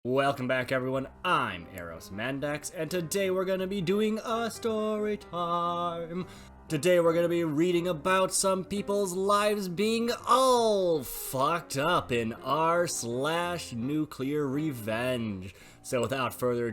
Welcome back everyone, I'm Eros Mandex, and today we're going to be doing a story time. Today we're going to be reading about some people's lives being all fucked up in r/NuclearRevenge. So without further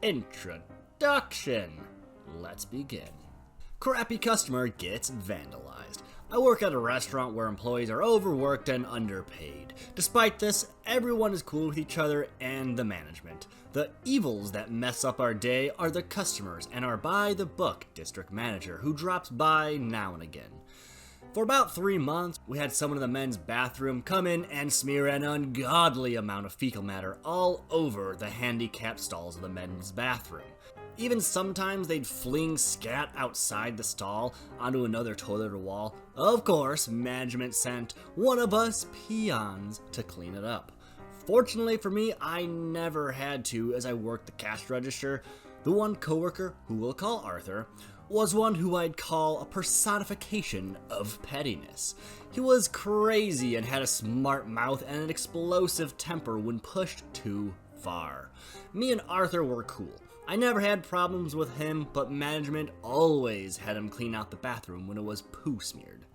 introduction, let's begin. Crappy customer gets vandalized. I work at a restaurant where employees are overworked and underpaid. Despite this, everyone is cool with each other and the management. The evils that mess up our day are the customers and our by-the-book district manager who drops by now and again. For about 3 months, we had someone in the men's bathroom come in and smear an ungodly amount of fecal matter all over the handicapped stalls of the men's bathroom. Even sometimes they'd fling scat outside the stall onto another toilet or wall. Of course, management sent one of us peons to clean it up. Fortunately for me, I never had to as I worked the cash register. The one coworker, who we'll call Arthur, was one who I'd call a personification of pettiness. He was crazy and had a smart mouth and an explosive temper when pushed too far. Me and Arthur were cool. I never had problems with him, but management always had him clean out the bathroom when it was poo smeared.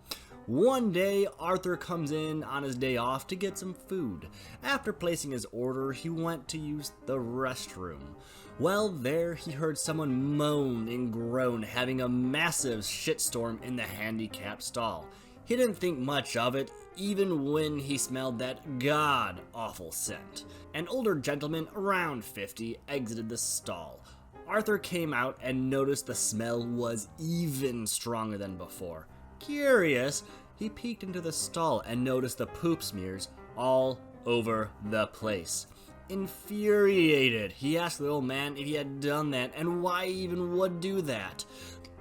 One day, Arthur comes in on his day off to get some food. After placing his order, he went to use the restroom. Well, there he heard someone moan and groan, having a massive shitstorm in the handicapped stall. He didn't think much of it, even when he smelled that god-awful scent. An older gentleman, around 50, exited the stall. Arthur came out and noticed the smell was even stronger than before. Curious, he peeked into the stall and noticed the poop smears all over the place. Infuriated, he asked the old man if he had done that and why he even would do that.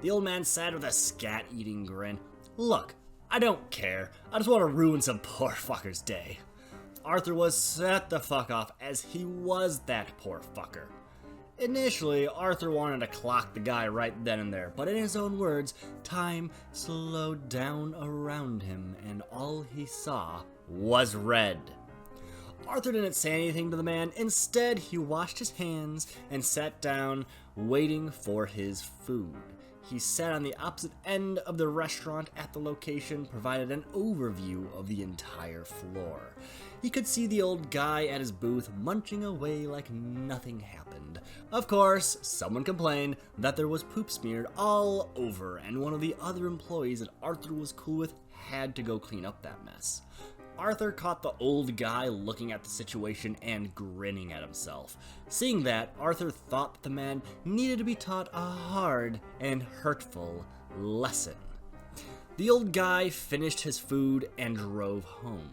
The old man said with a scat-eating grin, "Look, I don't care. I just want to ruin some poor fucker's day." Arthur was set the fuck off as he was that poor fucker. Initially, Arthur wanted to clock the guy right then and there, but in his own words, time slowed down around him and all he saw was red. Arthur didn't say anything to the man. Instead, he washed his hands and sat down, waiting for his food. He sat on the opposite end of the restaurant at the location, provided an overview of the entire floor. He could see the old guy at his booth munching away like nothing happened. Of course, someone complained that there was poop smeared all over, and one of the other employees that Arthur was cool with had to go clean up that mess. Arthur caught the old guy looking at the situation and grinning at himself. Seeing that, Arthur thought that the man needed to be taught a hard and hurtful lesson. The old guy finished his food and drove home.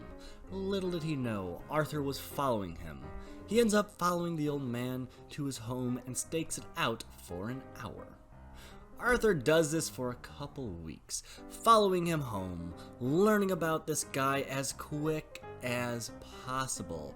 Little did he know, Arthur was following him. He ends up following the old man to his home and stakes it out for an hour. Arthur does this for a couple weeks, following him home, learning about this guy as quick as possible.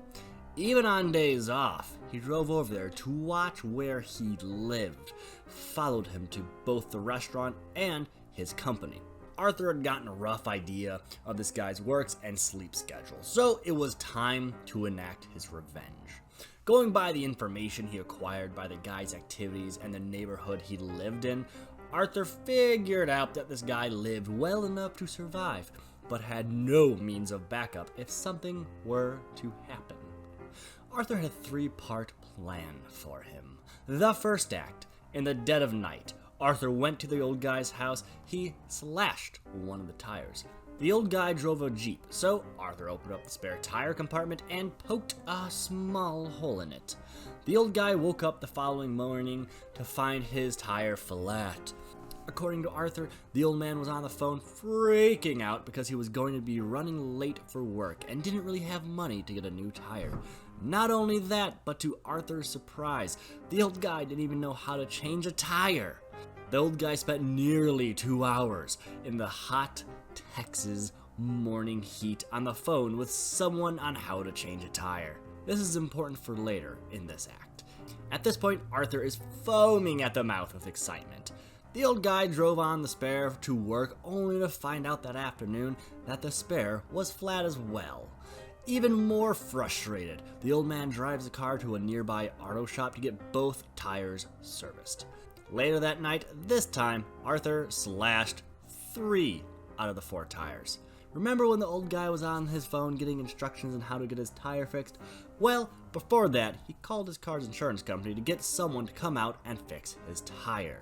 Even on days off, he drove over there to watch where he lived, followed him to both the restaurant and his company. Arthur had gotten a rough idea of this guy's works and sleep schedule, so it was time to enact his revenge. Going by the information he acquired by the guy's activities and the neighborhood he lived in, Arthur figured out that this guy lived well enough to survive, but had no means of backup if something were to happen. Arthur had a 3-part plan for him. The first act, in the dead of night, Arthur went to the old guy's house. He slashed one of the tires. The old guy drove a Jeep, so Arthur opened up the spare tire compartment and poked a small hole in it. The old guy woke up the following morning to find his tire flat. According to Arthur, the old man was on the phone freaking out because he was going to be running late for work and didn't really have money to get a new tire. Not only that, but to Arthur's surprise, the old guy didn't even know how to change a tire. The old guy spent nearly 2 hours in the hot Texas morning heat on the phone with someone on how to change a tire. This is important for later in this act. At this point, Arthur is foaming at the mouth with excitement. The old guy drove on the spare to work only to find out that afternoon that the spare was flat as well. Even more frustrated, the old man drives the car to a nearby auto shop to get both tires serviced. Later that night, this time, Arthur slashed 3 out of the 4 tires. Remember when the old guy was on his phone getting instructions on how to get his tire fixed? Well, before that, he called his car's insurance company to get someone to come out and fix his tire.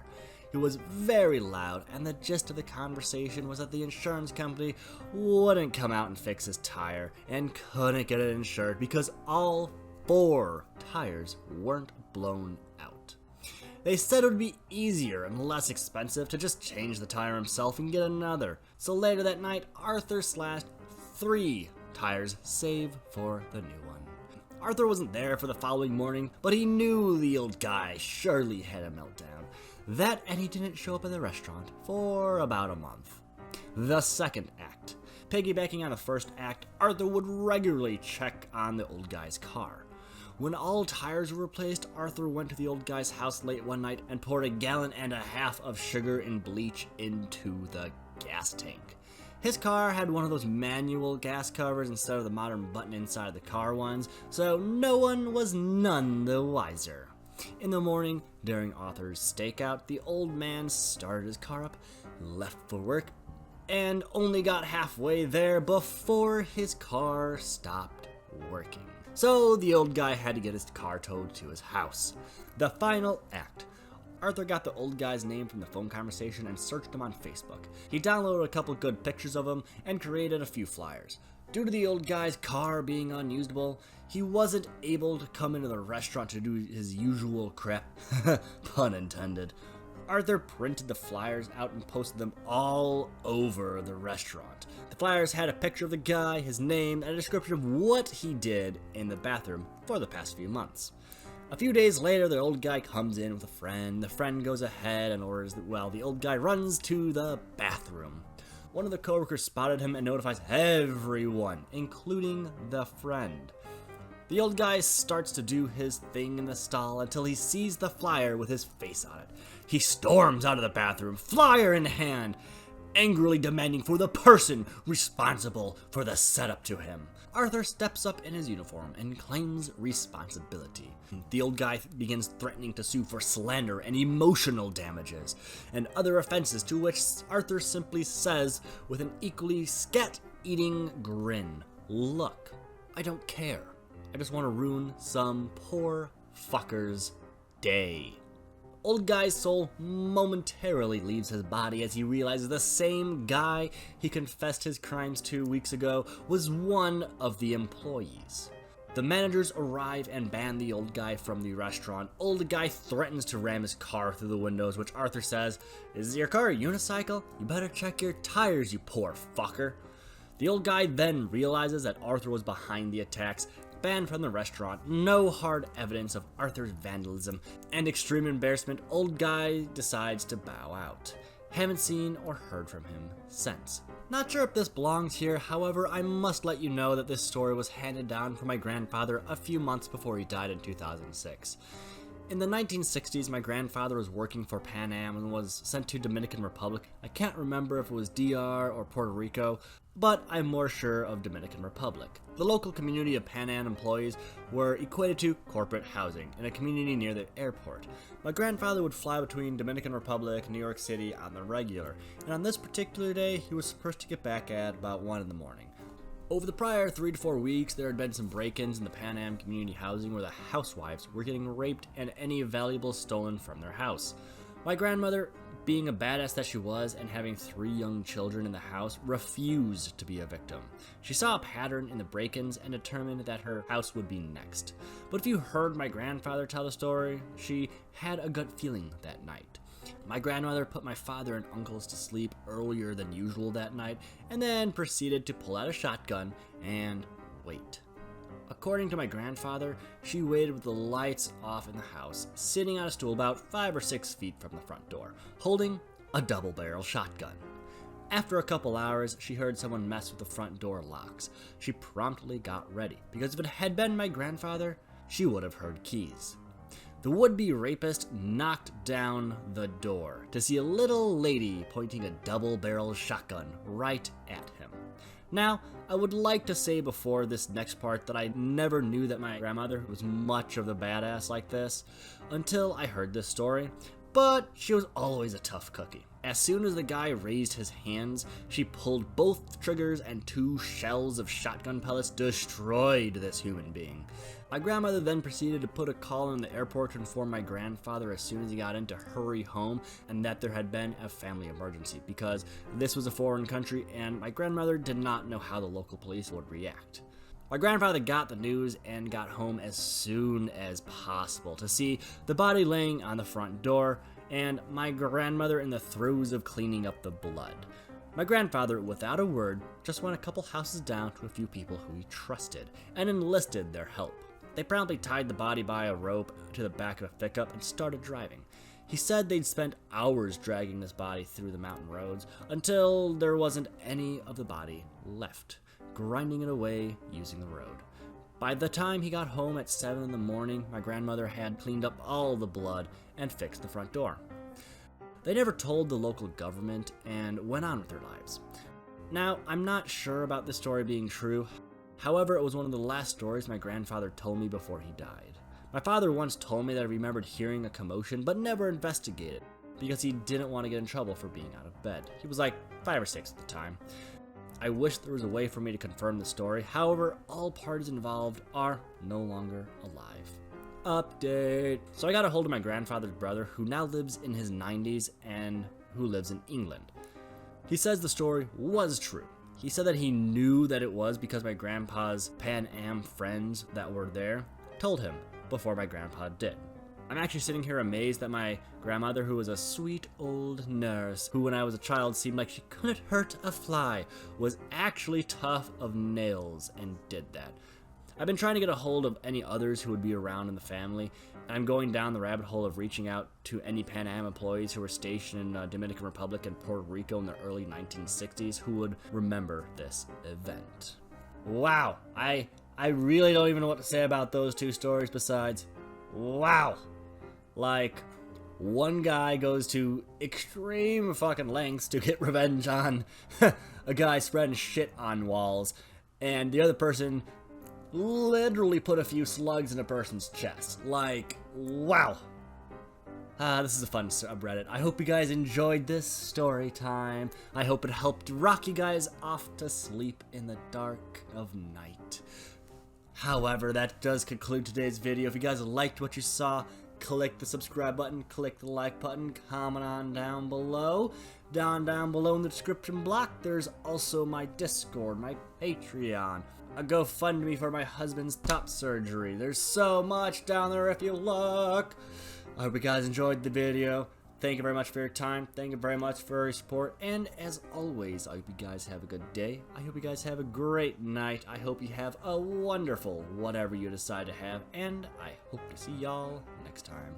It was very loud, and the gist of the conversation was that the insurance company wouldn't come out and fix his tire and couldn't get it insured because all 4 tires weren't blown out. They said it would be easier and less expensive to just change the tire himself and get another. So later that night, Arthur slashed 3 tires, save for the new one. Arthur wasn't there for the following morning, but he knew the old guy surely had a meltdown. That, and he didn't show up at the restaurant for about a month. The second act. Piggybacking on the first act, Arthur would regularly check on the old guy's car. When all tires were replaced, Arthur went to the old guy's house late one night and poured 1.5 gallons of sugar and bleach into the gas tank. His car had one of those manual gas covers instead of the modern button inside the car ones, so no one was none the wiser. In the morning, during Arthur's stakeout, the old man started his car up, left for work, and only got halfway there before his car stopped working. So the old guy had to get his car towed to his house. The final act. Arthur got the old guy's name from the phone conversation and searched him on Facebook. He downloaded a couple good pictures of him and created a few flyers. Due to the old guy's car being unusable, he wasn't able to come into the restaurant to do his usual crap, pun intended. Arthur printed the flyers out and posted them all over the restaurant. The flyers had a picture of the guy, his name, and a description of what he did in the bathroom for the past few months. A few days later, the old guy comes in with a friend. The friend goes ahead and orders the old guy runs to the bathroom. One of the coworkers spotted him and notifies everyone, including the friend. The old guy starts to do his thing in the stall until he sees the flyer with his face on it. He storms out of the bathroom, flyer in hand, angrily demanding for the person responsible for the setup to him. Arthur steps up in his uniform and claims responsibility. The old guy begins threatening to sue for slander and emotional damages, and other offenses, to which Arthur simply says with an equally scat-eating grin, "Look, I don't care. I just want to ruin some poor fucker's day." Old guy's soul momentarily leaves his body as he realizes the same guy he confessed his crimes to weeks ago was one of the employees. The managers arrive and ban the old guy from the restaurant. Old guy threatens to ram his car through the windows, which Arthur says, "Is your car a unicycle? You better check your tires, you poor fucker." The old guy then realizes that Arthur was behind the attacks, banned from the restaurant, no hard evidence of Arthur's vandalism, and extreme embarrassment. Old guy decides to bow out. Haven't seen or heard from him since. Not sure if this belongs here, however, I must let you know that this story was handed down from my grandfather a few months before he died in 2006. In the 1960s, my grandfather was working for Pan Am and was sent to Dominican Republic. I can't remember if it was DR or Puerto Rico, but I'm more sure of Dominican Republic. The local community of Pan Am employees were equated to corporate housing in a community near the airport. My grandfather would fly between Dominican Republic and New York City on the regular, and on this particular day, he was supposed to get back at about 1 in the morning. Over the prior 3 to 4 weeks, there had been some break-ins in the Pan Am community housing where the housewives were getting raped and any valuables stolen from their house. My grandmother, being a badass that she was and having 3 young children in the house, refused to be a victim. She saw a pattern in the break-ins and determined that her house would be next. But if you heard my grandfather tell the story, she had a gut feeling that night. My grandmother put my father and uncles to sleep earlier than usual that night and then proceeded to pull out a shotgun and wait. According to my grandfather, she waited with the lights off in the house, sitting on a stool about 5 or 6 feet from the front door, holding a double-barrel shotgun. After a couple hours, she heard someone mess with the front door locks. She promptly got ready, because if it had been my grandfather, she would have heard keys. The would-be rapist knocked down the door to see a little lady pointing a double-barrel shotgun right at him. Now, I would like to say before this next part that I never knew that my grandmother was much of a badass like this until I heard this story, but she was always a tough cookie. As soon as the guy raised his hands, she pulled both triggers and 2 shells of shotgun pellets destroyed this human being. My grandmother then proceeded to put a call in the airport to inform my grandfather as soon as he got in to hurry home and that there had been a family emergency because this was a foreign country and my grandmother did not know how the local police would react. My grandfather got the news and got home as soon as possible to see the body laying on the front door and my grandmother in the throes of cleaning up the blood. My grandfather, without a word, just went a couple houses down to a few people who he trusted and enlisted their help. They promptly tied the body by a rope to the back of a pickup and started driving. He said they'd spent hours dragging this body through the mountain roads until there wasn't any of the body left, grinding it away using the road. By the time he got home at 7 in the morning, my grandmother had cleaned up all the blood and fixed the front door. They never told the local government and went on with their lives. Now, I'm not sure about this story being true. However, it was one of the last stories my grandfather told me before he died. My father once told me that he remembered hearing a commotion but never investigated because he didn't want to get in trouble for being out of bed. He was like 5 or 6 at the time. I wish there was a way for me to confirm the story. However, all parties involved are no longer alive. Update. So I got a hold of my grandfather's brother who now lives in his 90s and who lives in England. He says the story was true. He said that he knew that it was because my grandpa's Pan Am friends that were there told him before my grandpa did. I'm actually sitting here amazed that my grandmother, who was a sweet old nurse, who when I was a child seemed like she couldn't hurt a fly, was actually tough of nails and did that. I've been trying to get a hold of any others who would be around in the family, and I'm going down the rabbit hole of reaching out to any Pan Am employees who were stationed in Dominican Republic and Puerto Rico in the early 1960s who would remember this event. Wow, I really don't even know what to say about those 2 stories besides, wow. Like, one guy goes to extreme fucking lengths to get revenge on a guy spreading shit on walls, and the other person literally put a few slugs in a person's chest. Like, wow. This is a fun subreddit. I hope you guys enjoyed this story time. I hope it helped rock you guys off to sleep in the dark of night. However, that does conclude today's video. If you guys liked what you saw, click the subscribe button, click the like button, comment on down below. Down below in the description block, there's also my Discord, my Patreon, a GoFundMe for my husband's top surgery. There's so much down there if you look. I hope you guys enjoyed the video. Thank you very much for your time. Thank you very much for your support. And as always, I hope you guys have a good day. I hope you guys have a great night. I hope you have a wonderful whatever you decide to have. And I hope to see y'all next time.